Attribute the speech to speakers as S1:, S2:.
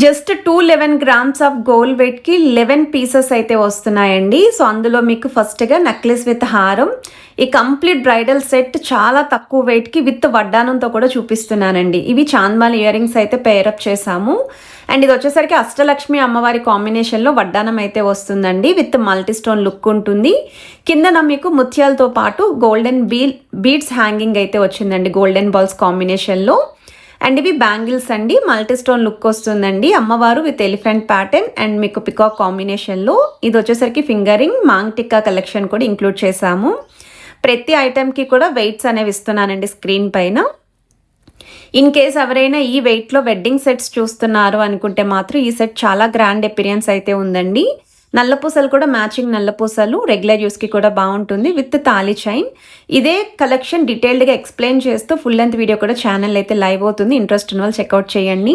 S1: Just 211 grams of gold వెయిట్కి 11 pieces అయితే వస్తున్నాయండి. సో అందులో మీకు ఫస్ట్గా నెక్లెస్ విత్ హారం, ఈ కంప్లీట్ బ్రైడల్ సెట్ చాలా తక్కువ వెయిట్కి విత్ వడ్డానంతో కూడా చూపిస్తున్నానండి. ఇవి చాంద్మాల్ ఇయర్ రింగ్స్ అయితే పేరప్ చేసాము. అండ్ ఇది వచ్చేసరికి అష్టలక్ష్మి అమ్మవారి కాంబినేషన్లో వడ్డానం అయితే వస్తుందండి. విత్ మల్టీ స్టోన్ లుక్ ఉంటుంది. కిందన మీకు ముత్యాలతో పాటు గోల్డెన్ బీడ్స్ హ్యాంగింగ్ అయితే వచ్చిందండి, గోల్డెన్ బాల్స్ కాంబినేషన్లో. అండ్ ఇవి బ్యాంగిల్స్ అండి, మల్టీ స్టోన్ లుక్ వస్తుందండి. అమ్మవారు విత్ ఎలిఫెంట్ ప్యాటర్న్ అండ్ మీకు పికాక్ కాంబినేషన్లో. ఇది వచ్చేసరికి ఫింగరింగ్ మాంగ్ టిక్కా కలెక్షన్ కూడా ఇంక్లూడ్ చేశాము. ప్రతి ఐటెంకి కూడా వెయిట్స్ అనేవి ఇస్తున్నానండి స్క్రీన్ పైన. ఇన్ కేస్ ఎవరైనా ఈ వెయిట్లో వెడ్డింగ్ సెట్స్ చూస్తున్నారు అనుకుంటే మాత్రం ఈ సెట్ చాలా గ్రాండ్ అపిరియన్స్ అయితే ఉందండి. నల్లపూసలు కూడా మ్యాచింగ్ నల్లపూసలు, రెగ్యులర్ యూస్కి కూడా బాగుంటుంది విత్ తాళి చైన్. ఇదే కలెక్షన్ డీటెయిల్డ్గా ఎక్స్ప్లెయిన్ చేస్తూ ఫుల్ లెంత్ వీడియో కూడా ఛానల్ అయితే లైవ్ అవుతుంది. ఇంట్రెస్ట్ ఉన్న వాళ్ళు చెక్అవుట్ చేయండి.